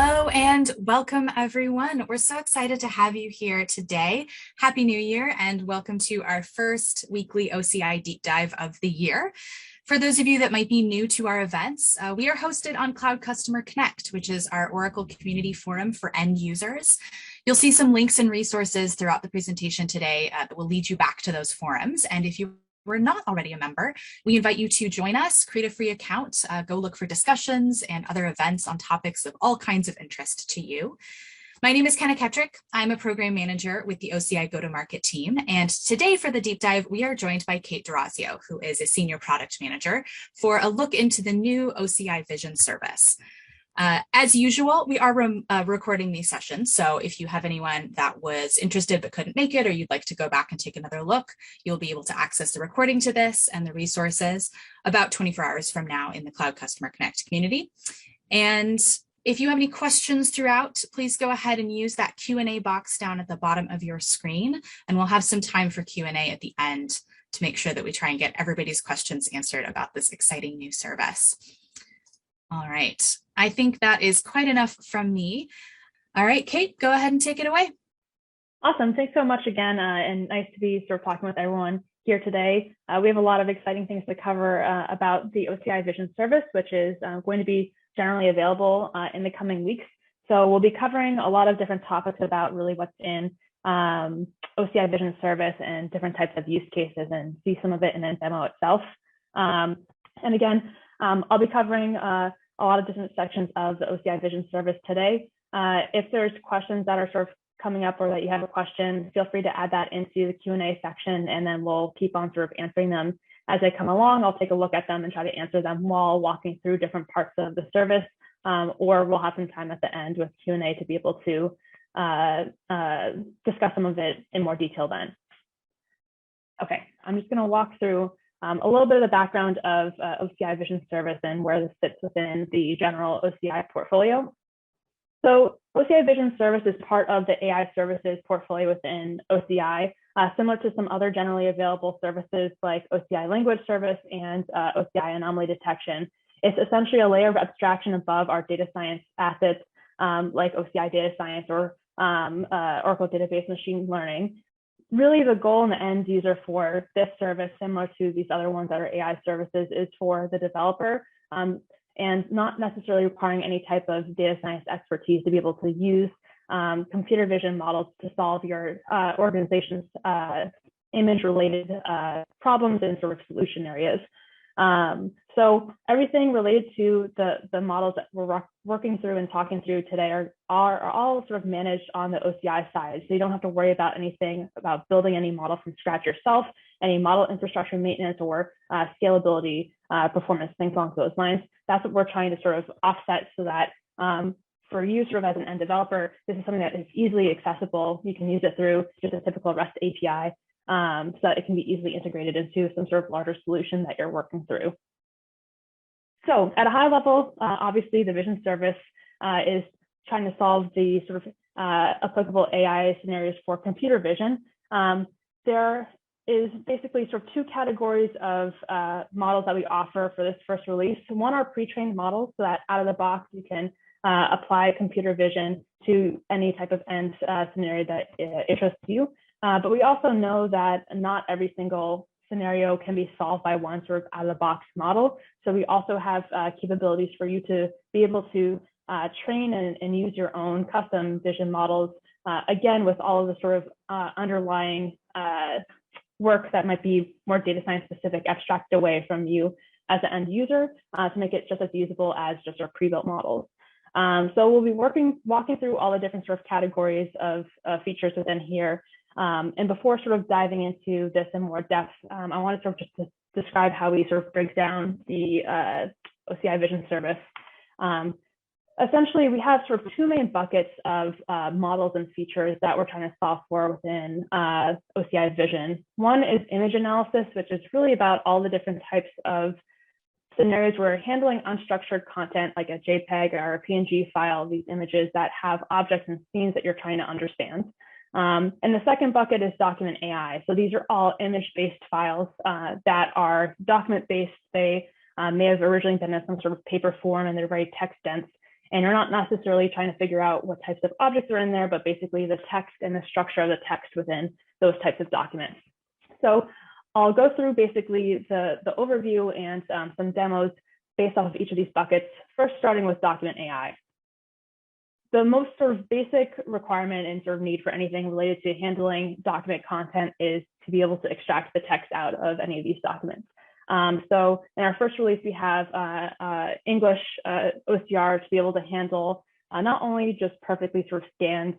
Hello and welcome everyone. We're so excited to have you here today. Happy New Year and welcome to our first weekly OCI deep dive of the year. For those of you that might be new to our events, we are hosted on Cloud Customer Connect, which is our Oracle community forum for end users. You'll see some links and resources throughout the presentation today that will lead you back to those forums. And if you we're not already a member, we invite you to join us, create a free account, go look for discussions and other events on topics of all kinds of interest to you. My name is Kenna Ketrick. I'm a program manager with the OCI go-to-market team. And today for the deep dive, we are joined by Kate D'Orazio, who is a senior product manager, for a look into the new OCI Vision service. As usual, we are recording these sessions, so if you have anyone that was interested but couldn't make it, or you'd like to go back and take another look, you'll be able to access the recording to this and the resources about 24 hours from now in the Cloud Customer Connect community. And if you have any questions throughout, please go ahead and use that Q&A box down at the bottom of your screen, and we'll have some time for Q&A at the end to make sure that we try and get everybody's questions answered about this exciting new service. All right, I think that is quite enough from me. All right, Kate, go ahead and take it away. Awesome, thanks so much again, and nice to be sort of talking with everyone here today. We have a lot of exciting things to cover about the OCI Vision service, which is going to be generally available in the coming weeks. So we'll be covering a lot of different topics about really what's in OCI Vision service and different types of use cases, and see some of it in the demo itself. And again, I'll be covering a lot of different sections of the OCI Vision service today. If there's questions that are sort of coming up or that you have a question, feel free to add that into the Q&A section, and then we'll keep on sort of answering them as they come along. I'll take a look at them and try to answer them while walking through different parts of the service, or we'll have some time at the end with Q&A to be able to discuss some of it in more detail then. Okay, I'm just going to walk through a little bit of the background of OCI Vision service and where this fits within the general OCI portfolio. So OCI Vision service is part of the AI services portfolio within OCI, similar to some other generally available services like OCI language service and OCI anomaly detection. It's essentially a layer of abstraction above our data science assets like OCI data science or Oracle database machine learning. Really, the goal and the end user for this service, similar to these other ones that are AI services, is for the developer, and not necessarily requiring any type of data science expertise to be able to use computer vision models to solve your organization's image-related problems and sort of solution areas. So everything related to the models that we're working through and talking through today are all sort of managed on the OCI side. So you don't have to worry about anything about building any model from scratch yourself, any model infrastructure maintenance or scalability, performance, things along those lines. That's what we're trying to sort of offset, so that for you sort of as an end developer, this is something that is easily accessible. You can use it through just a typical REST API. So that it can be easily integrated into some sort of larger solution that you're working through. So at a high level, obviously the vision service is trying to solve the sort of applicable AI scenarios for computer vision. There is basically sort of two categories of models that we offer for this first release. One are pre-trained models, so that out of the box you can apply computer vision to any type of end scenario that interests you. But we also know that not every single scenario can be solved by one sort of out-of-the-box model. So we also have capabilities for you to be able to train and use your own custom vision models, again, with all of the sort of underlying work that might be more data science specific, abstract away from you as an end user, to make it just as usable as just our pre-built models. So we'll be walking through all the different sort of categories of features within here. And before sort of diving into this in more depth, I wanted sort of just to describe how we sort of break down the OCI Vision service. Essentially, we have sort of two main buckets of models and features that we're trying to solve for within OCI Vision. One is image analysis, which is really about all the different types of scenarios where handling unstructured content like a JPEG or a PNG file, these images that have objects and scenes that you're trying to understand. And the second bucket is document AI. So these are all image-based files that are document-based. They may have originally been in some sort of paper form and they're very text dense. and you're not necessarily trying to figure out what types of objects are in there, but basically the text and the structure of the text within those types of documents. So I'll go through basically the overview and some demos based off of each of these buckets, first starting with document AI. The most sort of basic requirement and sort of need for anything related to handling document content is to be able to extract the text out of any of these documents. So in our first release, we have English OCR to be able to handle not only just perfectly sort of scanned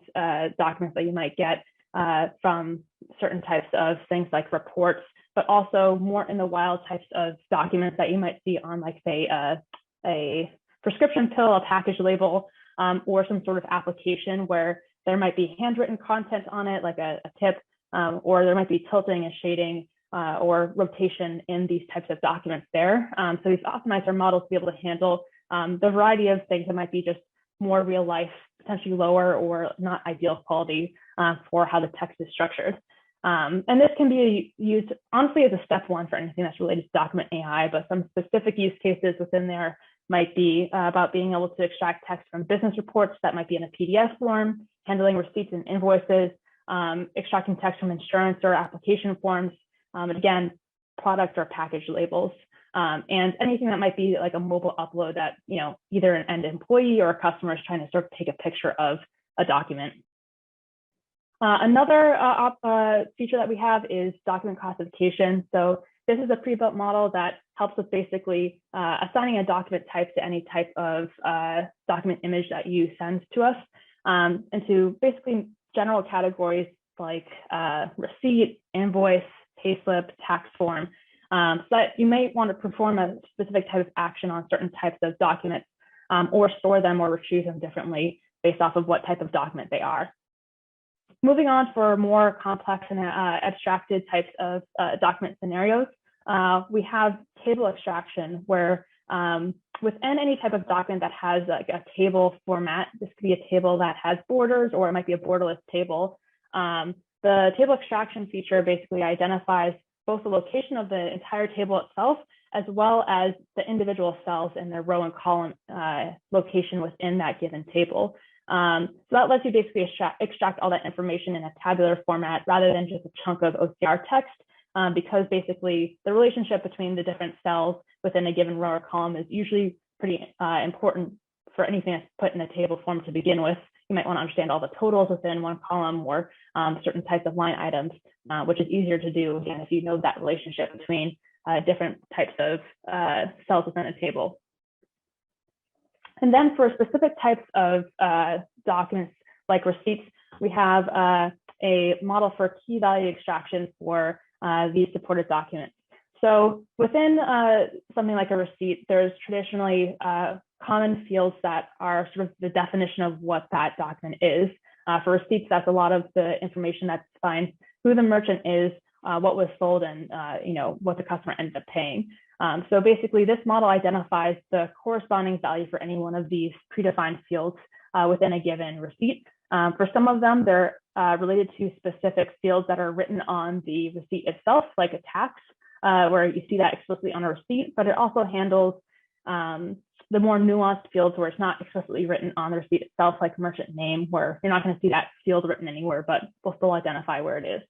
documents that you might get from certain types of things like reports, but also more in the wild types of documents that you might see on, like, say, a prescription pill, a package label, or some sort of application where there might be handwritten content on it, like a tip, or there might be tilting and shading or rotation in these types of documents there. So we've optimized our models to be able to handle the variety of things that might be just more real life, potentially lower or not ideal quality for how the text is structured. And this can be used honestly as a step one for anything that's related to document AI, but some specific use cases within there might be about being able to extract text from business reports that might be in a PDF form, handling receipts and invoices, extracting text from insurance or application forms, and again, product or package labels, and anything that might be like a mobile upload that, you know, either an end employee or a customer is trying to sort of take a picture of a document. Another feature that we have is document classification. So this is a pre-built model that helps with basically assigning a document type to any type of document image that you send to us, into basically general categories like receipt, invoice, payslip, tax form, so that you may want to perform a specific type of action on certain types of documents, or store them or retrieve them differently based off of what type of document they are. Moving on for more complex and abstracted types of document scenarios, we have table extraction, where within any type of document that has like a table format, this could be a table that has borders, or it might be a borderless table. The table extraction feature basically identifies both the location of the entire table itself, as well as the individual cells in their row and column location within that given table. So that lets you basically extract all that information in a tabular format rather than just a chunk of OCR text, because basically the relationship between the different cells within a given row or column is usually pretty important for anything that's put in a table form to begin with. You might want to understand all the totals within one column, or certain types of line items, which is easier to do, again, if you know that relationship between different types of cells within a table. And then for specific types of documents like receipts, we have a model for key value extraction for these supported documents. So within something like a receipt, there's traditionally common fields that are sort of the definition of what that document is. For receipts, that's a lot of the information that defines who the merchant is, what was sold, and you know, what the customer ended up paying. So basically, this model identifies the corresponding value for any one of these predefined fields within a given receipt. For some of them, they're related to specific fields that are written on the receipt itself, like a tax, where you see that explicitly on a receipt, but it also handles the more nuanced fields where it's not explicitly written on the receipt itself, like merchant name, where you're not going to see that field written anywhere, but we'll still identify where it is.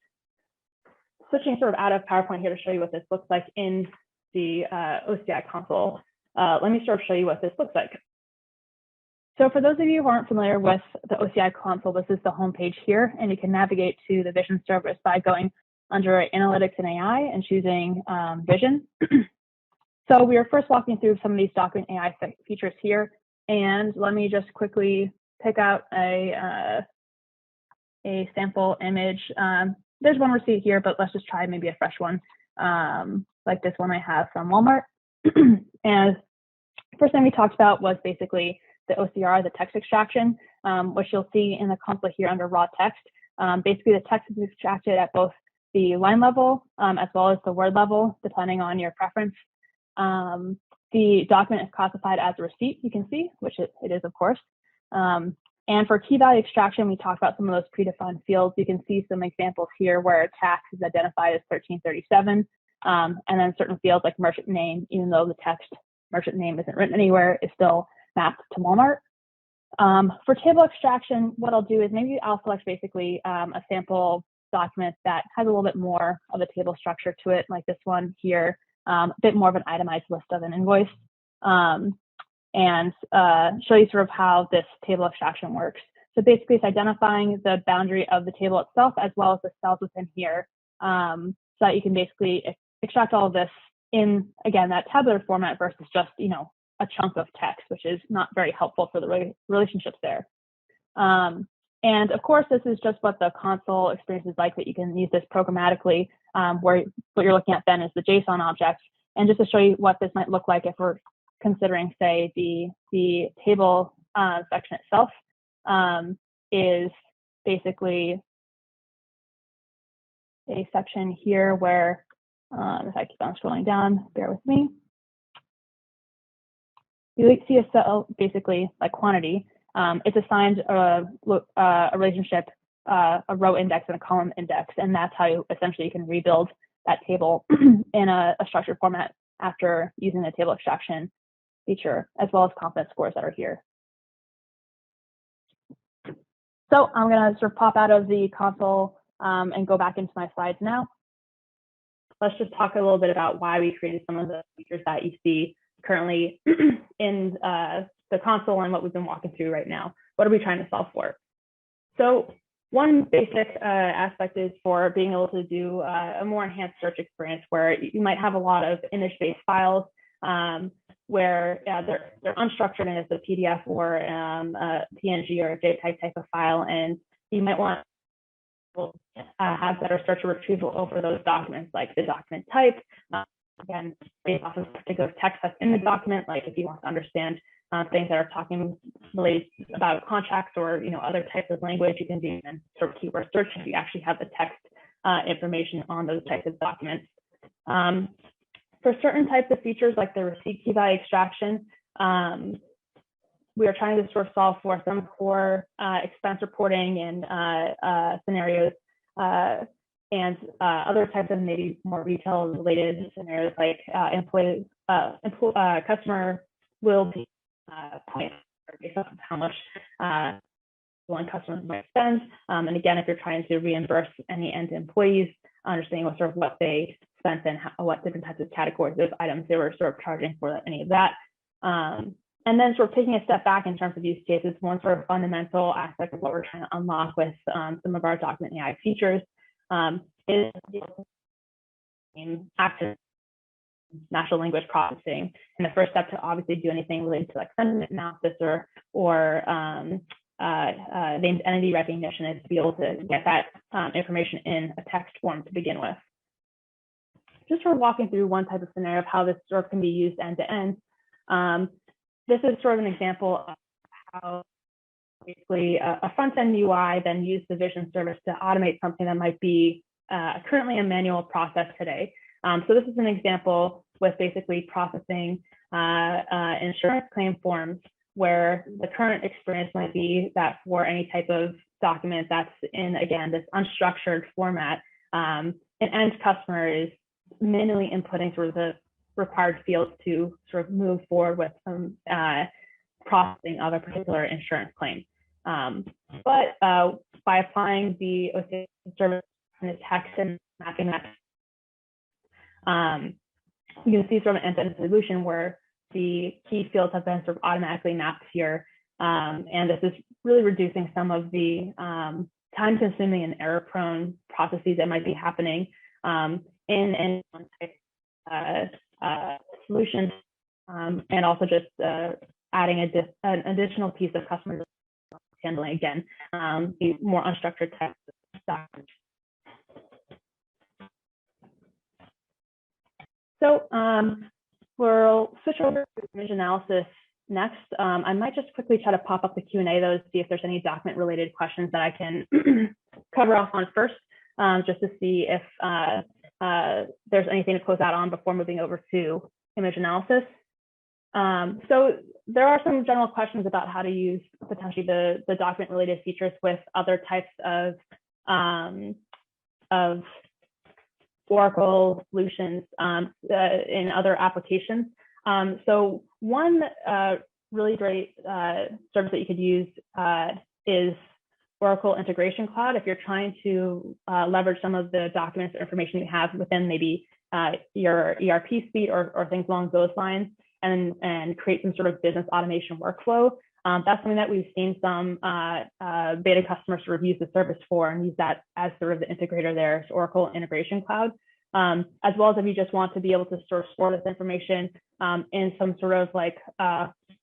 Switching sort of out of PowerPoint here to show you what this looks like in the OCI console. Let me sort of show you what this looks like. So for those of you who aren't familiar with the OCI console, this is the homepage here, and you can navigate to the Vision service by going under Analytics and AI and choosing Vision. So we are first walking through some of these document AI features here, and let me just quickly pick out a sample image. There's one receipt here, but let's just try maybe a fresh one, like this one I have from Walmart. And first thing we talked about was basically the OCR, the text extraction, which you'll see in the console here under raw text. Basically, the text is extracted at both the line level as well as the word level, depending on your preference. The document is classified as a receipt, you can see, which it is, of course. And for key value extraction, we talked about some of those predefined fields. You can see some examples here where tax is identified as 1337, and then certain fields like merchant name, even though the text merchant name isn't written anywhere, is still mapped to Walmart. For table extraction, what I'll do is maybe I'll select basically a sample document that has a little bit more of a table structure to it, like this one here, a bit more of an itemized list of an invoice, and show you sort of how this table extraction works. So basically it's identifying the boundary of the table itself as well as the cells within here, so that you can basically extract all of this in, again, that tabular format versus just, a chunk of text, which is not very helpful for the relationships there. And of course, this is just what the console experience is like, that you can use this programmatically, where what you're looking at then is the JSON object. And just to show you what this might look like if we're considering, say, the table section itself, is basically a section here where, if I keep on scrolling down, bear with me. You see a cell, basically like quantity. It's assigned a relationship, a row index and a column index, and that's how essentially you can rebuild that table in a structured format after using the table extraction feature, as well as confidence scores that are here. So I'm going to sort of pop out of the console and go back into my slides now. Let's just talk a little bit about why we created some of the features that you see currently in the console and what we've been walking through right now. What are we trying to solve for? So one basic aspect is for being able to do a more enhanced search experience, where you might have a lot of image-based files where they're unstructured and it's a PDF or a PNG or a JPEG type of file, and you might want to have better search or retrieval over those documents, like the document type, again, based off of particular text that's in the document, like if you want to understand things that are talking related about contracts or other types of language, you can do then sort of keyword search if you actually have the text information on those types of documents. For certain types of features like the receipt key value extraction, we are trying to sort of solve for some core expense reporting and scenarios, and other types of maybe more retail related scenarios like customer loyalty points based on how much one customer might spend. And again, if you're trying to reimburse any end employees, understanding what they spent and what different types of categories of items they were sort of charging for any of that. And then sort of taking a step back in terms of use cases, one sort of fundamental aspect of what we're trying to unlock with some of our document AI features is active natural language processing. And the first step to obviously do anything related to like sentiment analysis or named entity recognition is to be able to get that information in a text form to begin with. Just sort of walking through one type of scenario of how this sort of can be used end to end. This is sort of an example of how basically a front-end UI then use the vision service to automate something that might be currently a manual process today. So this is an example with basically processing insurance claim forms, where the current experience might be that for any type of document that's in, again, this unstructured format, an end customer is manually inputting sort of the required fields to sort of move forward with some processing of a particular insurance claim. But by applying the OCI service in the text and mapping that, you can see sort of an end-to-end solution where the key fields have been sort of automatically mapped here. And this is really reducing some of the time-consuming and error-prone processes that might be happening in any one type solution, and also just adding an additional piece of customer handling, again, the more unstructured text documents. So we'll switch over to image analysis next. I might just quickly try to pop up the Q&A though to see if there's any document related questions that I can cover off on first, just to see if there's anything to close out on before moving over to image analysis. So there are some general questions about how to use potentially the document related features with other types of Oracle solutions in other applications. So one really great service that you could use is Oracle Integration Cloud. If you're trying to leverage some of the documents or information you have within maybe your ERP suite or things along those lines, and create some sort of business automation workflow. That's something that we've seen some beta customers sort of use the service for and use that as sort of the integrator there, so Oracle Integration Cloud. As well as if you just want to be able to sort of store this information in some sort of like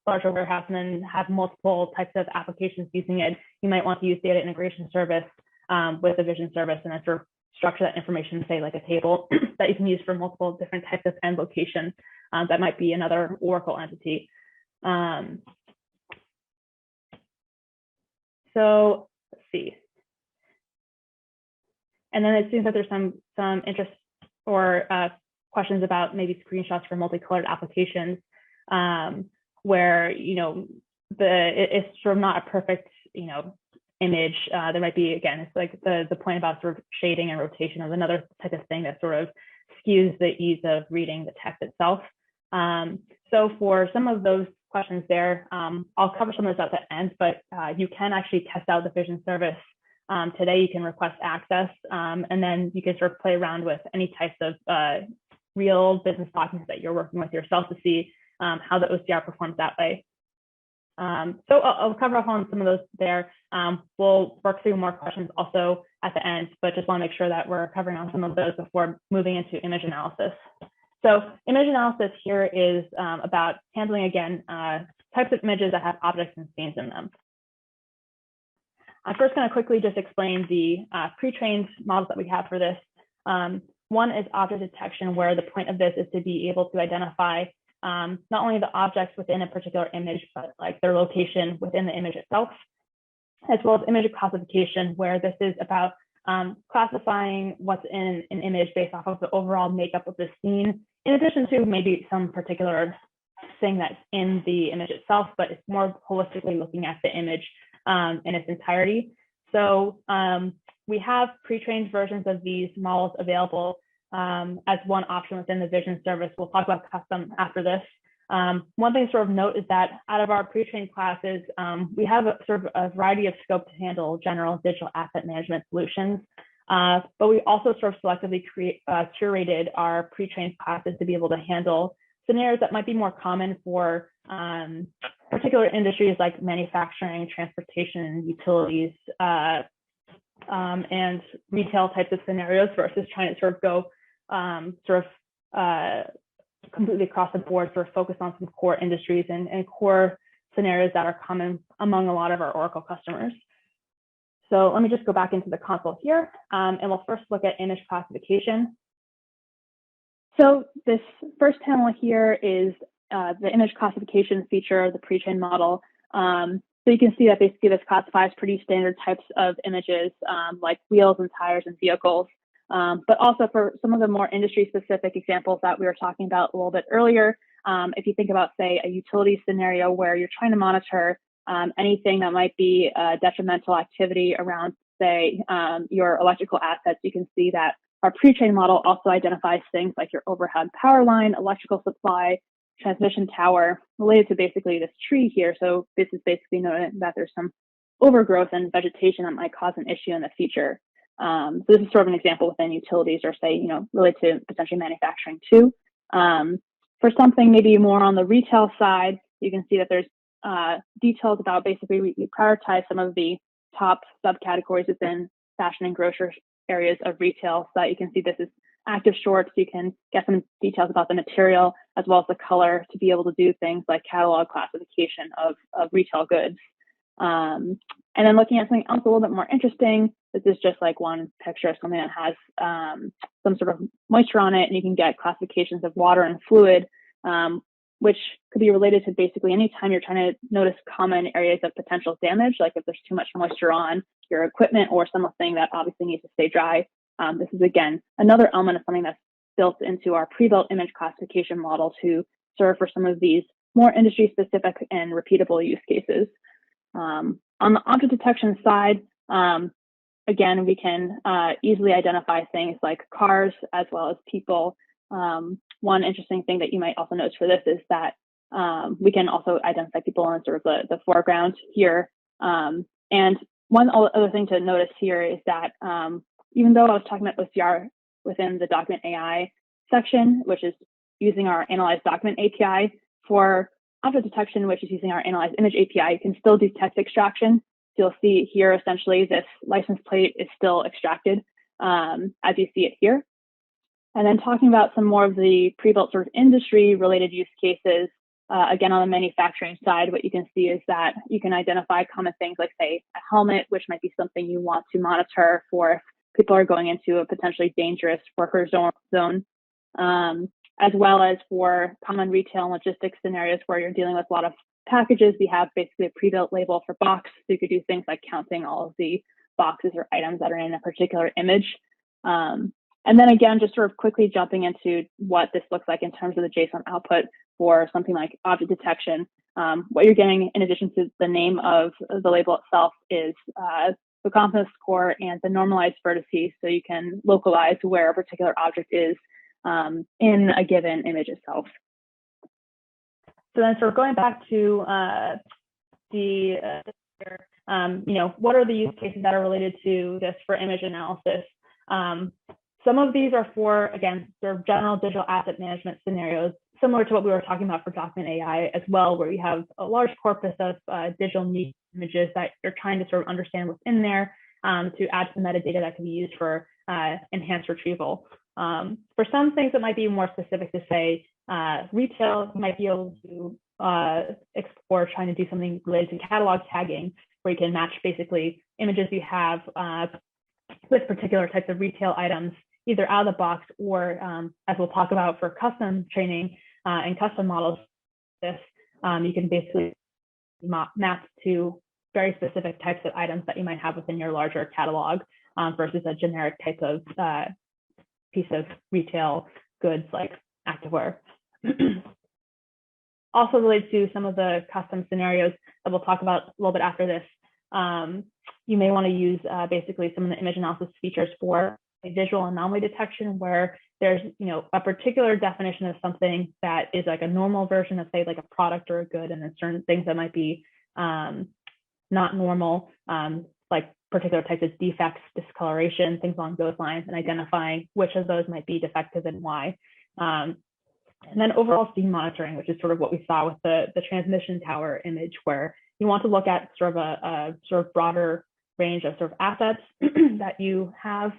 larger warehouse and then have multiple types of applications using it, you might want to use data integration service with a vision service and then sort of structure that information, say like a table that you can use for multiple different types of end locations. That might be another Oracle entity. So let's see. And then it seems that there's some interest or questions about maybe screenshots for multicolored applications where, it's sort of not a perfect, image. There might be, again, it's like the point about sort of shading and rotation is another type of thing that sort of skews the ease of reading the text itself. So for some of those questions there, I'll cover some of those at the end, but you can actually test out the vision service. Today you can request access and then you can sort of play around with any types of real business documents that you're working with yourself to see how the OCR performs that way. So I'll cover off on some of those there. We'll work through more questions also at the end, but just want to make sure that we're covering on some of those before moving into image analysis. So image analysis here is about handling, again, types of images that have objects and scenes in them. I'm first going to quickly just explain the pre-trained models that we have for this. One is object detection, where the point of this is to be able to identify not only the objects within a particular image, but like their location within the image itself, as well as image classification, where this is about classifying what's in an image based off of the overall makeup of the scene, in addition to maybe some particular thing that's in the image itself, but it's more holistically looking at the image in its entirety. So we have pre-trained versions of these models available as one option within the vision service. We'll talk about custom after this. One thing to sort of note is that out of our pre-trained classes, we have a sort of a variety of scope to handle general digital asset management solutions. But we also sort of selectively curated our pre-trained classes to be able to handle scenarios that might be more common for particular industries like manufacturing, transportation, utilities, and retail types of scenarios versus trying to sort of go completely across the board, sort of focus on some core industries and core scenarios that are common among a lot of our Oracle customers. So let me just go back into the console here, and we'll first look at image classification. So this first panel here is the image classification feature of the pre-trained model. So you can see that basically this classifies pretty standard types of images like wheels and tires and vehicles. But also for some of the more industry-specific examples that we were talking about a little bit earlier, if you think about, say, a utility scenario where you're trying to monitor anything that might be detrimental activity around, say, your electrical assets, you can see that our pre-trained model also identifies things like your overhead power line, electrical supply, transmission tower, related to basically this tree here. So this is basically noting that there's some overgrowth and vegetation that might cause an issue in the future. So this is sort of an example within utilities, or say, related to potentially manufacturing too. For something maybe more on the retail side, you can see that there's details about basically we prioritize some of the top subcategories within fashion and grocery areas of retail, so that you can see this is active shorts. You can get some details about the material as well as the color to be able to do things like catalog classification of retail goods. And then looking at something else a little bit more interesting, this is just like one picture of something that has some sort of moisture on it, and you can get classifications of water and fluid, which could be related to basically anytime you're trying to notice common areas of potential damage, like if there's too much moisture on your equipment or something that obviously needs to stay dry. This is, again, another element of something that's built into our pre-built image classification model to serve for some of these more industry-specific and repeatable use cases. On the object detection side, again, we can easily identify things like cars as well as people. One interesting thing that you might also notice for this is that We can also identify people in sort of the foreground here. And one other thing to notice here is that even though I was talking about OCR within the document AI section, which is using our Analyze Document API, for object detection, which is using our Analyze Image API, you can still do text extraction. So you'll see here, essentially, this license plate is still extracted as you see it here. And then talking about some more of the pre-built sort of industry-related use cases, again, on the manufacturing side, what you can see is that you can identify common things like, say, a helmet, which might be something you want to monitor for if people are going into a potentially dangerous worker zone, as well as for common retail and logistics scenarios where you're dealing with a lot of packages. We have basically a pre-built label for box, so you could do things like counting all of the boxes or items that are in a particular image. And then again, just sort of quickly jumping into what this looks like in terms of the JSON output for something like object detection. What you're getting in addition to the name of the label itself is the confidence score and the normalized vertices, so you can localize where a particular object is in a given image itself. So then sort of going back to what are the use cases that are related to this for image analysis? Some of these are for, again, sort of general digital asset management scenarios, similar to what we were talking about for document AI as well, where you have a large corpus of digital neat images that you're trying to sort of understand what's in there to add some metadata that can be used for enhanced retrieval. For some things that might be more specific to, say, retail, you might be able to explore trying to do something related to catalog tagging, where you can match basically images you have with particular types of retail items, either out of the box or, as we'll talk about for custom training and custom models, you can basically map to very specific types of items that you might have within your larger catalog versus a generic type of piece of retail goods like activewear. Also related to some of the custom scenarios that we'll talk about a little bit after this, you may want to use basically some of the image analysis features for a visual anomaly detection, where there's a particular definition of something that is like a normal version of, say, like a product or a good, and then certain things that might be not normal, like particular types of defects, discoloration, things along those lines, and identifying which of those might be defective and why. And then overall steam monitoring, which is sort of what we saw with the transmission tower image, where you want to look at sort of a sort of broader range of sort of assets that you have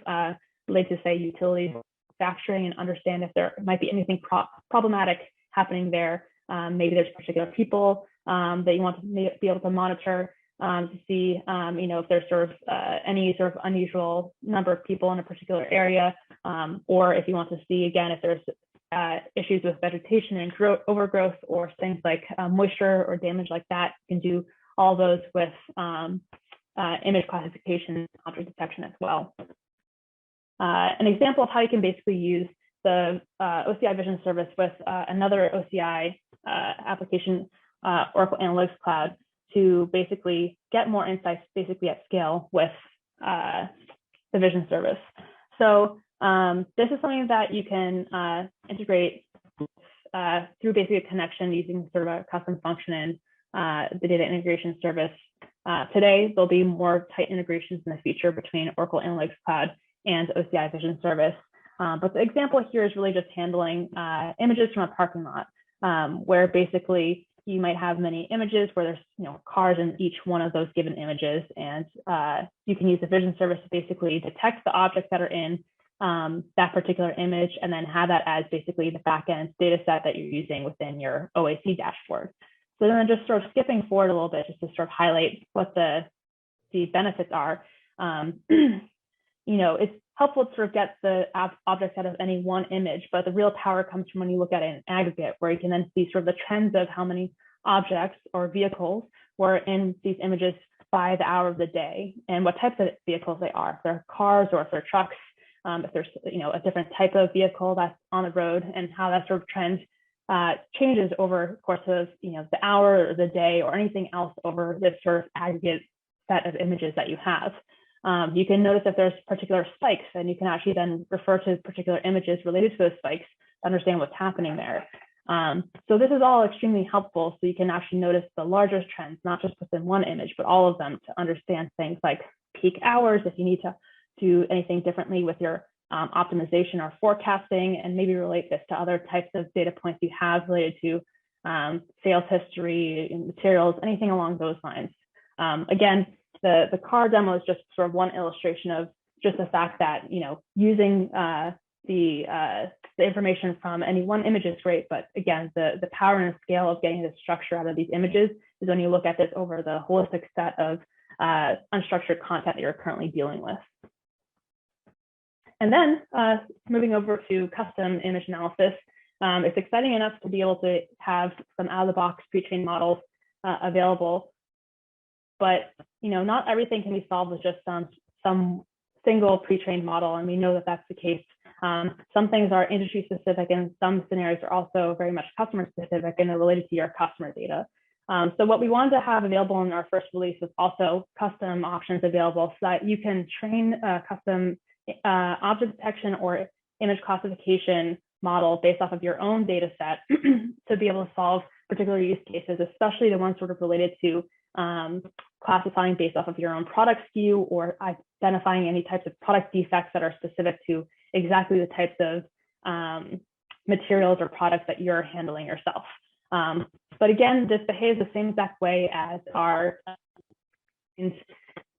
related to, say, utilities, manufacturing, and understand if there might be anything problematic happening there. Maybe there's particular people that you want to be able to monitor to see, if there's sort of any sort of unusual number of people in a particular area, or if you want to see, again, if there's issues with vegetation and overgrowth or things like moisture or damage like that. You can do all those with image classification and object detection as well. An example of how you can basically use the OCI Vision service with another OCI application, Oracle Analytics Cloud, to basically get more insights basically at scale with the Vision service. So this is something that you can integrate through basically a connection using sort of a custom function in the data integration service. Today, there'll be more tight integrations in the future between Oracle Analytics Cloud and OCI Vision service. But the example here is really just handling images from a parking lot, where basically you might have many images where there's cars in each one of those given images, and you can use the Vision service to basically detect the objects that are in that particular image, and then have that as basically the backend data set that you're using within your OAC dashboard. So then just sort of skipping forward a little bit, just to sort of highlight what the benefits are. It's helpful to sort of get the objects out of any one image, but the real power comes from when you look at it in aggregate, where you can then see sort of the trends of how many objects or vehicles were in these images by the hour of the day, and what types of vehicles they are, if they're cars or if they're trucks, if there's a different type of vehicle that's on the road, and how that sort of trend changes over the course of the hour or the day or anything else over this sort of aggregate set of images that you have. You can notice if there's particular spikes, and you can actually then refer to particular images related to those spikes to understand what's happening there. So this is all extremely helpful, so you can actually notice the larger trends, not just within one image, but all of them, to understand things like peak hours, if you need to do anything differently with your optimization or forecasting, and maybe relate this to other types of data points you have related to sales history, materials, anything along those lines. Again, the car demo is just sort of one illustration of just the fact that, you know, using the information from any one image is great, but again, the power and scale of getting the structure out of these images is when you look at this over the holistic set of unstructured content that you're currently dealing with. And then moving over to custom image analysis, it's exciting enough to be able to have some out-of-the-box pre-trained models available, but you know, not everything can be solved with just some single pre-trained model, and we know that that's the case. Some things are industry specific, and some scenarios are also very much customer specific, and they're related to your customer data. So what we wanted to have available in our first release was also custom options available, so that you can train a custom object detection or image classification model based off of your own data set to be able to solve particular use cases, especially the ones sort of related to classifying based off of your own product SKU, or identifying any types of product defects that are specific to exactly the types of materials or products that you're handling yourself. But again, this behaves the same exact way as our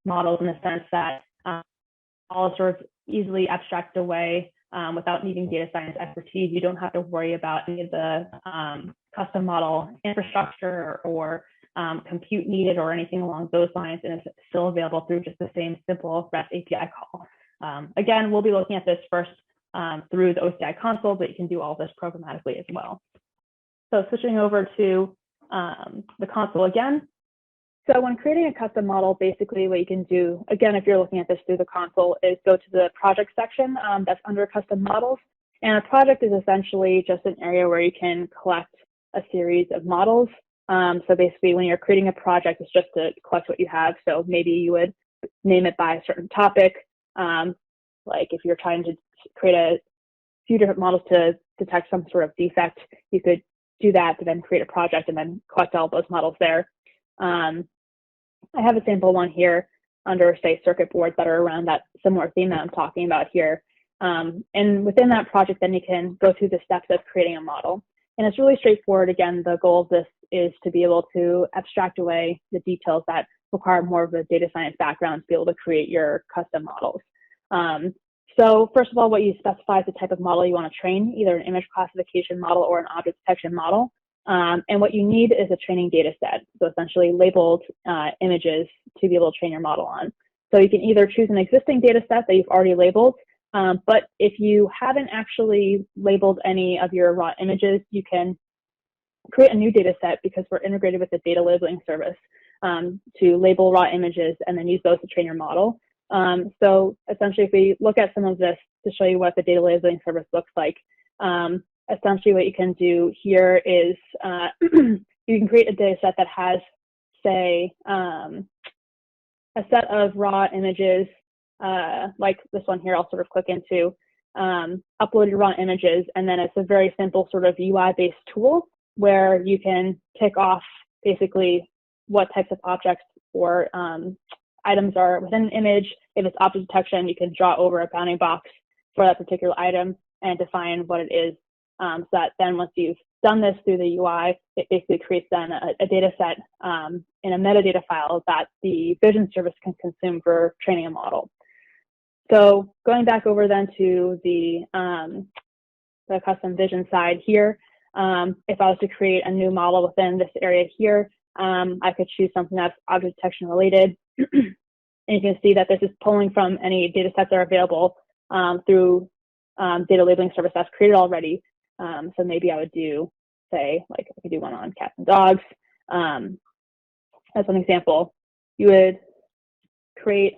models, in the sense that all sort of easily abstract away without needing data science expertise. You don't have to worry about any of the custom model infrastructure or compute needed or anything along those lines, and it's still available through just the same simple REST API call. Again, we'll be looking at this first through the OCI Console, but you can do all this programmatically as well. So switching over to the console again. So when creating a custom model, basically what you can do, again, if you're looking at this through the console, is go to the project section that's under custom models. And a project is essentially just an area where you can collect a series of models. So basically when you're creating a project, it's just to collect what you have. So maybe you would name it by a certain topic. Like if you're trying to create a few different models to detect some sort of defect, you could do that to then create a project and then collect all those models there. I have a sample one here under, say, circuit boards that are around that similar theme that I'm talking about here. And within that project, then you can go through the steps of creating a model. And it's really straightforward. Again, the goal of this is to be able to abstract away the details that require more of a data science background to be able to create your custom models. So first of all, what you specify is the type of model you want to train, either an image classification model or an object detection model. And what you need is a training data set, so essentially labeled images to be able to train your model on. So you can either choose an existing data set that you've already labeled, but if you haven't actually labeled any of your raw images, you can create a new data set, because we're integrated with the data labeling service to label raw images and then use those to train your model. So essentially, if we look at some of this to show you what the data labeling service looks like, essentially what you can do here is you can create a data set that has, say, a set of raw images, like this one here. I'll sort of click into upload your raw images, and then it's a very simple sort of UI-based tool where you can tick off basically what types of objects or items are within an image. If it's object detection, you can draw over a bounding box for that particular item and define what it is. So that then once you've done this through the UI, it basically creates then a data set in a metadata file that the vision service can consume for training a model. So going back over then to the custom vision side here, if I was to create a new model within this area here, I could choose something that's object detection related. And you can see that this is pulling from any data sets that are available through data labeling service that's created already. So maybe I would do, say, like I could do one on cats and dogs. As an example, you would create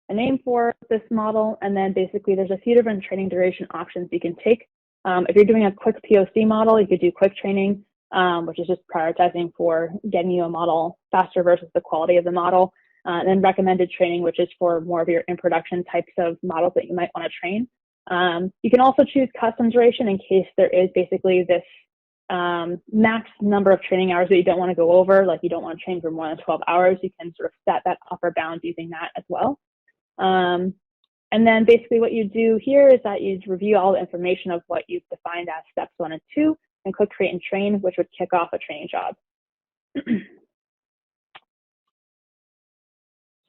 a name for this model, and then basically there's a few different training duration options you can take. If you're doing a quick POC model, you could do quick training, which is just prioritizing for getting you a model faster versus the quality of the model. And then recommended training, which is for more of your in production types of models that you might want to train. You can also choose custom duration in case there is basically this max number of training hours that you don't want to go over, like you don't want to train for more than 12 hours. You can sort of set that upper bound using that as well. And then basically what you do here is that you review all the information of what you've defined as steps 1 and 2 and click create and train, which would kick off a training job.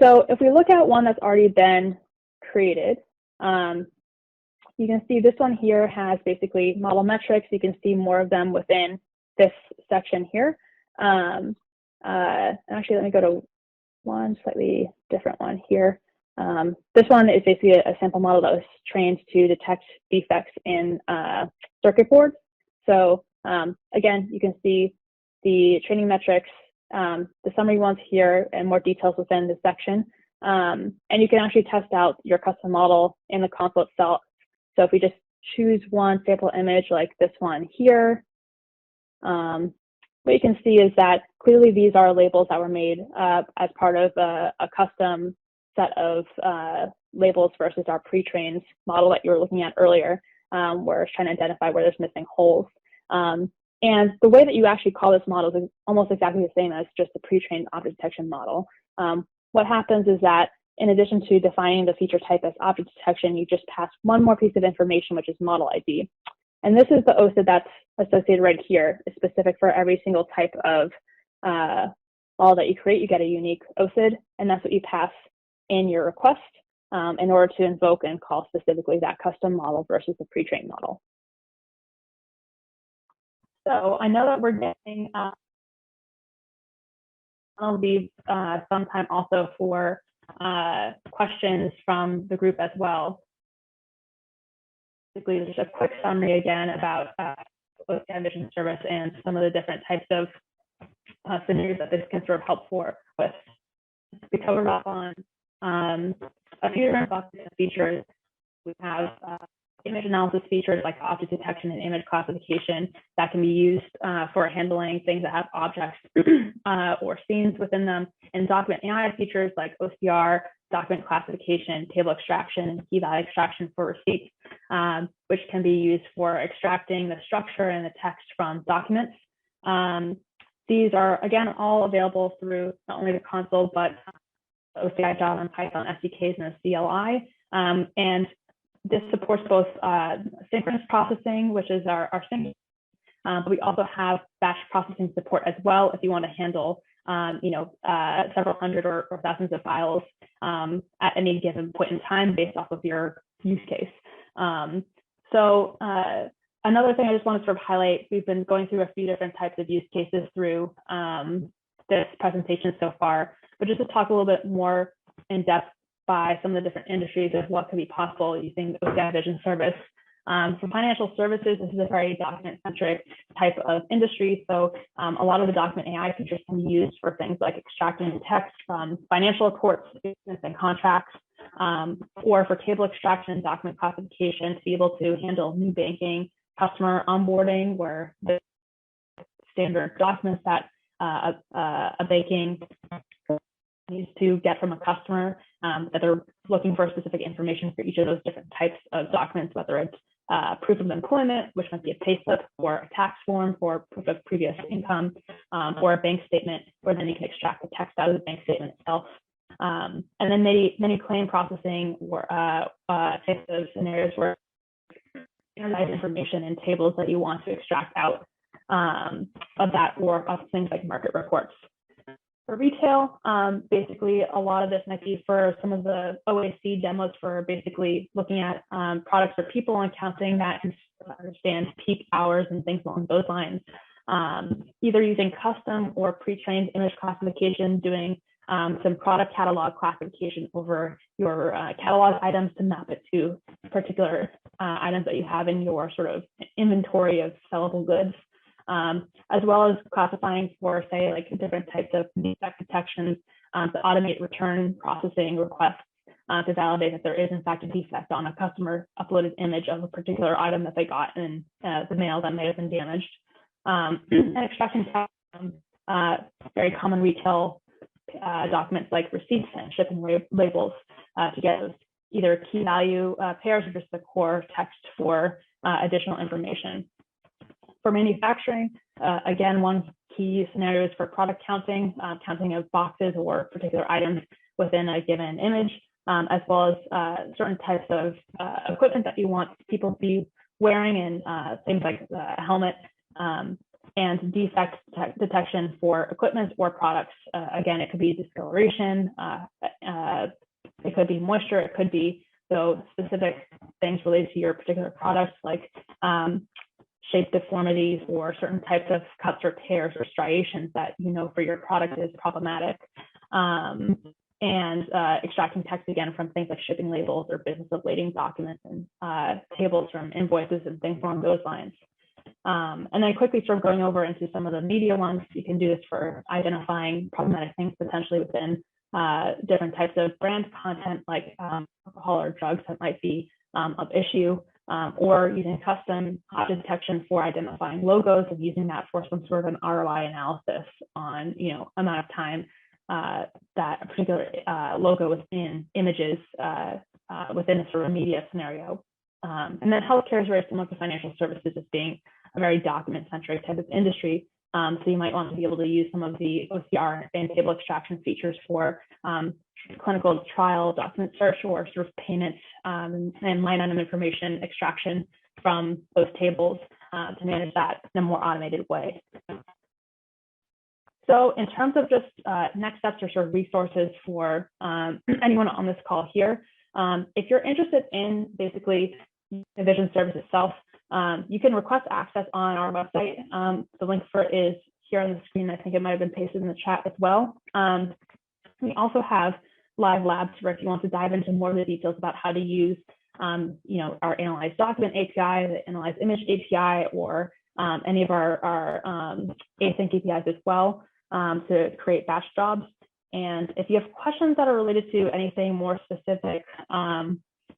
So if we look at one that's already been created, you can see this one here has basically model metrics. You can see more of them within this section here. Actually, let me go to one slightly different one here. This one is basically a sample model that was trained to detect defects in circuit boards. So again, you can see the training metrics, the summary ones here, and more details within this section. And you can actually test out your custom model in the console itself. So if we just choose one sample image like this one here, what you can see is that clearly these are labels that were made as part of a custom set of labels versus our pre-trained model that you were looking at earlier, where it's trying to identify where there's missing holes. And the way that you actually call this model is almost exactly the same as just the pre-trained object detection model. What happens is that in addition to defining the feature type as object detection, you just pass one more piece of information, which is model ID. And this is the OCID that's associated right here. It's specific for every single type of model that you create. You get a unique OCID, and that's what you pass in your request in order to invoke and call specifically that custom model versus the pre-trained model. So I know that we're getting I'll leave some time also for questions from the group as well. Basically, just a quick summary again about OCI Vision Service and some of the different types of scenarios that this can sort of help with. We covered up on a few different buckets of features. We have image analysis features like object detection and image classification that can be used for handling things that have objects or scenes within them, and document AI features like OCR, document classification, table extraction, and key value extraction for receipts, which can be used for extracting the structure and the text from documents. These are, again, all available through not only the console, but OCI Java and Python SDKs and the CLI. And this supports both synchronous processing, which is our sync, but we also have batch processing support as well if you want to handle several hundred or thousands of files at any given point in time based off of your use case. Another thing I just want to sort of highlight, we've been going through a few different types of use cases through this presentation so far, but just to talk a little bit more in depth by some of the different industries of what could be possible using the OCI Vision Service. For financial services, this is a very document-centric type of industry. So a lot of the document AI features can be used for things like extracting the text from financial reports and contracts, or for table extraction and document classification to be able to handle new banking, customer onboarding, where the standard documents that a banking needs to get from a customer, that they're looking for specific information for each of those different types of documents, whether it's proof of employment, which might be a payslip, or a tax form for proof of previous income, or a bank statement, where then you can extract the text out of the bank statement itself. And then many claim processing or types of scenarios where standardized information in tables that you want to extract out of that, or of things like market reports. For retail, basically a lot of this might be for some of the OAC demos for basically looking at products for people and counting that and understand peak hours and things along those lines. Either using custom or pre-trained image classification, doing some product catalog classification over your catalog items to map it to particular items that you have in your sort of inventory of sellable goods. As well as classifying for, say, like different types of defect detections to automate return processing requests to validate that there is in fact a defect on a customer uploaded image of a particular item that they got in the mail that may have been damaged. And extracting very common retail documents like receipts and shipping labels to get those either key value pairs or just the core text for additional information. For manufacturing, again, one key scenario is for product counting, counting of boxes or particular items within a given image, as well as certain types of equipment that you want people to be wearing, and things like a helmet, and defect detection for equipment or products. Again, it could be discoloration, it could be moisture, it could be specific things related to your particular products, like shape deformities or certain types of cuts or tears or striations that you know for your product is problematic. And extracting text again from things like shipping labels or business of lading documents and tables from invoices and things along those lines. And then quickly sort of going over into some of the media ones. You can do this for identifying problematic things potentially within different types of brand content, like alcohol or drugs that might be of issue, or using custom object detection for identifying logos and using that for some sort of an ROI analysis on, amount of time that a particular logo is in images within a sort of media scenario. And then healthcare is very similar to financial services as being a very document-centric type of industry. So you might want to be able to use some of the OCR and table extraction features for clinical trial document search or sort of payment and line item information extraction from those tables to manage that in a more automated way. So in terms of just next steps or sort of resources for anyone on this call here, if you're interested in basically the Vision service itself, you can request access on our website. The link for it is here on the screen. I think it might have been pasted in the chat as well. We also have live labs where if you want to dive into more of the details about how to use our Analyze Document API, the Analyze Image API, or any of our async APIs as well to create batch jobs. And if you have questions that are related to anything more specific,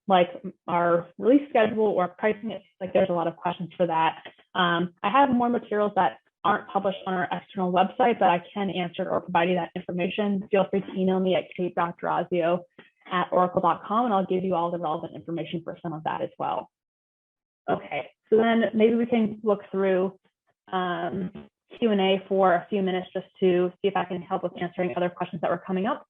like our release schedule or pricing, like there's a lot of questions for that. I have more materials that aren't published on our external website, but I can answer or provide you that information. Feel free to email me at kate.d'orazio@oracle.com, and I'll give you all the relevant information for some of that as well. Okay, so then maybe we can look through Q&A for a few minutes just to see if I can help with answering other questions that were coming up.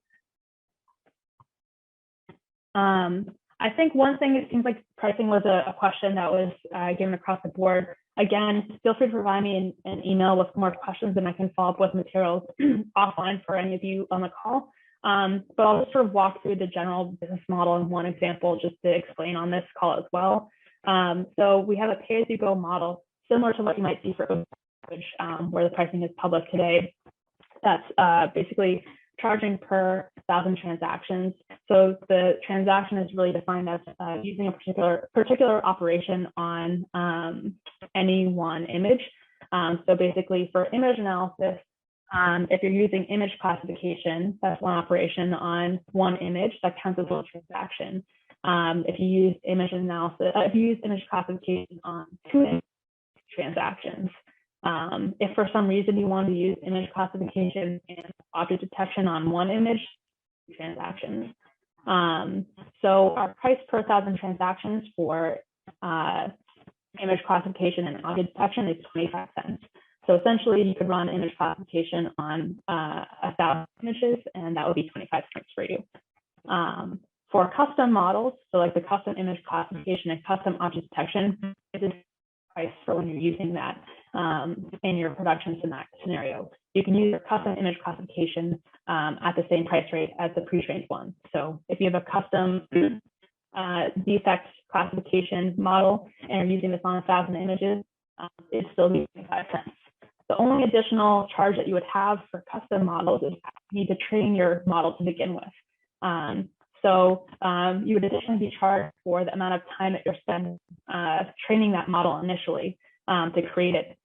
I think one thing, it seems like pricing was a question that was given across the board. Again, feel free to provide me an email with more questions, and I can follow up with materials offline for any of you on the call. But I'll just sort of walk through the general business model in one example just to explain on this call as well. So we have a pay-as-you-go model similar to what you might see for OCI, where the pricing is public today. That's basically charging per 1,000 transactions. So the transaction is really defined as using a particular operation on any one image. So basically for image analysis, if you're using image classification, that's one operation on one image, that counts as one transaction. If you use image analysis, if you use image classification on two transactions. If for some reason you want to use image classification and object detection on one image, transactions. So our price per 1,000 transactions for image classification and object detection is 25 cents. So essentially you could run image classification on 1,000 images, and that would be 25 cents for you. For custom models, so like the custom image classification and custom object detection, this is price for when you're using that in your production scenario. You can use your custom image classification at the same price rate as the pre-trained one. So if you have a custom defect classification model and you're using this on 1,000 images, it'd still be 25 cents. The only additional charge that you would have for custom models is you need to train your model to begin with. So you would additionally be charged for the amount of time that you're spending training that model initially to create it.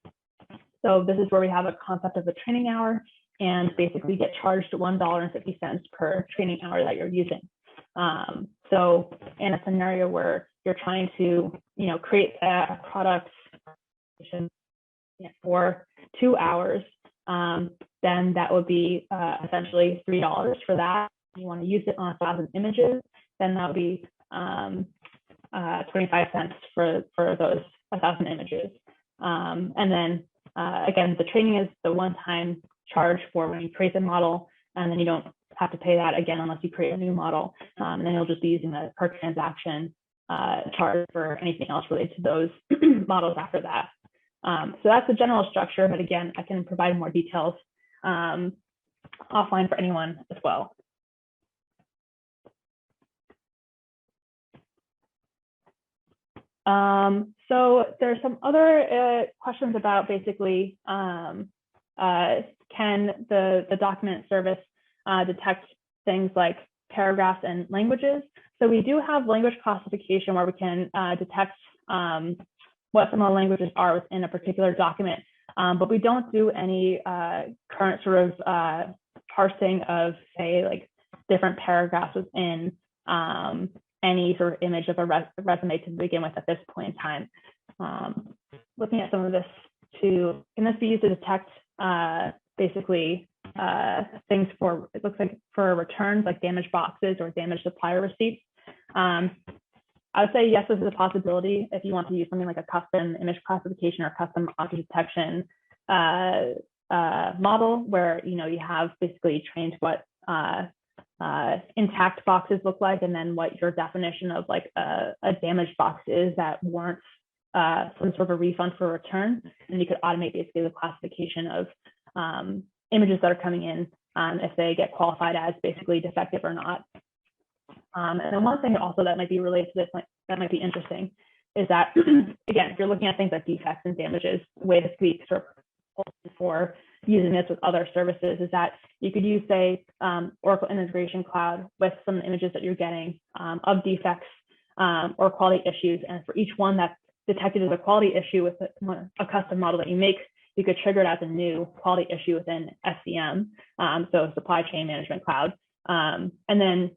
So this is where we have a concept of a training hour, and basically get charged $1.50 per training hour that you're using. So in a scenario where you're trying to create a product for 2 hours, then that would be essentially $3 for that. You want to use it on 1,000 images, then that would be 25 cents for those 1,000 images. And then again, the training is the one-time charge for when you create the model, and then you don't have to pay that again unless you create a new model. And then you'll just be using the per transaction charge for anything else related to those models after that. So that's the general structure, but again, I can provide more details offline for anyone as well. So there's some other questions about basically, can the document service detect things like paragraphs and languages? So we do have language classification where we can detect what some of the languages are within a particular document, but we don't do any current sort of parsing of, say, like different paragraphs within any sort of image of a resume to begin with at this point in time. Looking at some of this too, can this be used to detect basically things for, it looks like for returns, like damaged boxes or damaged supplier receipts? I would say yes, this is a possibility if you want to use something like a custom image classification or custom object detection model, where you have basically trained what intact boxes look like, and then what your definition of like a damaged box is that warrants some sort of a refund for return. And you could automate basically the classification of images that are coming in if they get qualified as basically defective or not. And then one thing also that might be related to this, that might be interesting, is that, again, if you're looking at things like defects and damages, the way this could be sort of for using this with other services is that you could use, say, Oracle Integration Cloud with some images that you're getting of defects or quality issues. And for each one that's detected as a quality issue with a custom model that you make, you could trigger it as a new quality issue within SCM, so Supply Chain Management Cloud. And then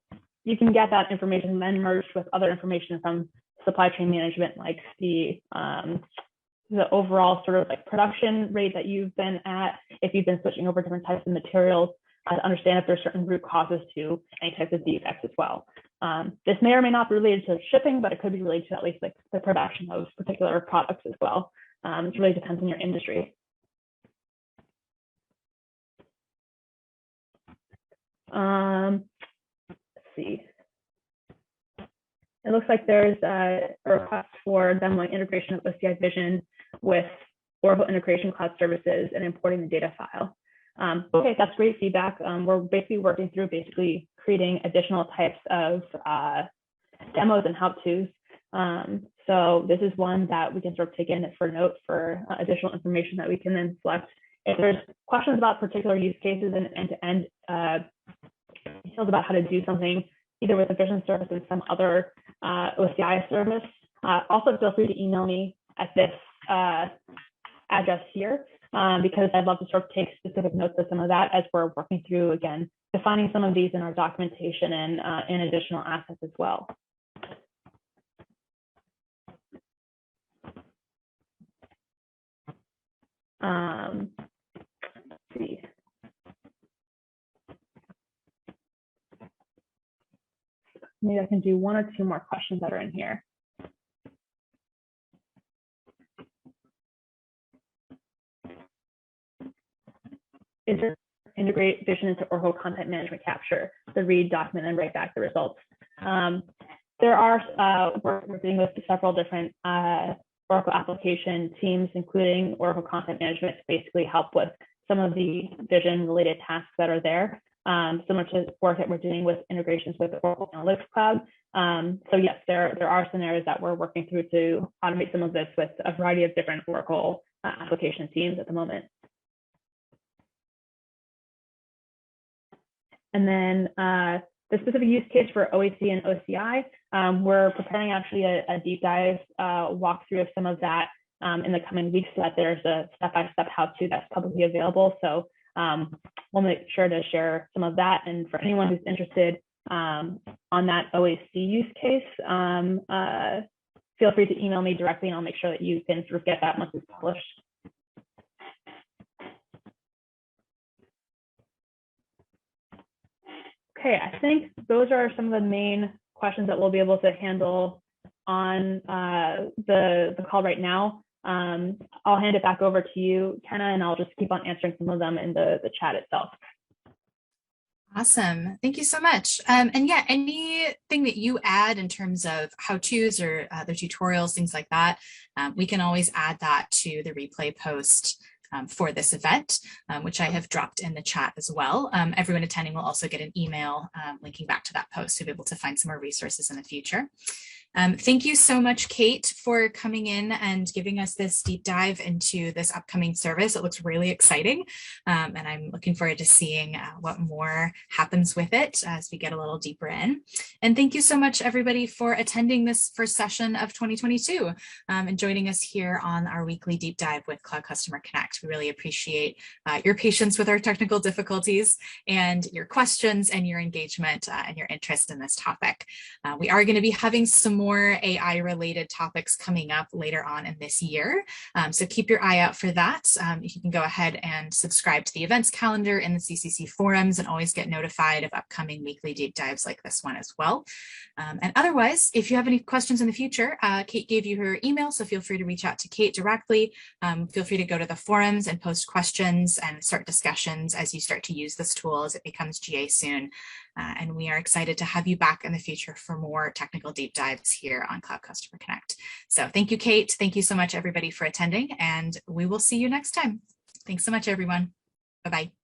you can get that information then merged with other information from supply chain management, like the overall sort of like production rate that you've been at, if you've been switching over different types of materials, to understand if there's certain root causes to any types of defects as well. This may or may not be related to shipping, but it could be related to at least like the production of particular products as well. It really depends on your industry. Let's see. It looks like there's a request for demoing integration of OCI Vision with Oracle Integration Cloud Services and importing the data file. Okay, that's great feedback. We're basically working through creating additional types of demos and how-tos. So this is one that we can sort of take in for note for additional information that we can then select. If there's questions about particular use cases and end-to-end details about how to do something, either with a vision service and some other OCI service, also feel free to email me at this address here, because I'd love to sort of take specific notes of some of that as we're working through, again, defining some of these in our documentation and in additional assets as well. Let's see. Maybe I can do one or two more questions that are in here. Is there integrate Vision into Oracle Content Management Capture, the read, document, and write back the results? There are, we're doing with several different Oracle application teams, including Oracle Content Management, to basically help with some of the Vision related tasks that are there. Similar to work that we're doing with integrations with the Oracle Analytics Cloud. So yes, there are scenarios that we're working through to automate some of this with a variety of different Oracle application teams at the moment. And then the specific use case for OAC and OCI, we're preparing actually a deep dive walkthrough of some of that in the coming weeks, so that there's a step-by-step how-to that's publicly available. So we'll make sure to share some of that. And for anyone who's interested on that OAC use case, feel free to email me directly, and I'll make sure that you can sort of get that once it's published. Okay, I think those are some of the main questions that we'll be able to handle on the call right now. I'll hand it back over to you, Kenna, and I'll just keep on answering some of them in the chat itself. Awesome. Thank you so much. And yeah, anything that you add in terms of how-tos or other tutorials, things like that, we can always add that to the replay post for this event, which I have dropped in the chat as well. Everyone attending will also get an email linking back to that post to be able to find some more resources in the future. Thank you so much, Kate, for coming in and giving us this deep dive into this upcoming service. It looks really exciting, and I'm looking forward to seeing what more happens with it as we get a little deeper in. And thank you so much, everybody, for attending this first session of 2022 and joining us here on our weekly deep dive with Cloud Customer Connect. We really appreciate your patience with our technical difficulties and your questions and your engagement and your interest in this topic. We are going to be having some more AI related topics coming up later on in this year. So keep your eye out for that. You can go ahead and subscribe to the events calendar in the CCC forums and always get notified of upcoming weekly deep dives like this one as well. And otherwise, if you have any questions in the future, Kate gave you her email, so feel free to reach out to Kate directly. Feel free to go to the forums and post questions and start discussions as you start to use this tool as it becomes GA soon. And we are excited to have you back in the future for more technical deep dives here on Cloud Customer Connect. So thank you, Kate. Thank you so much, everybody, for attending, and we will see you next time. Thanks so much, everyone. Bye-bye.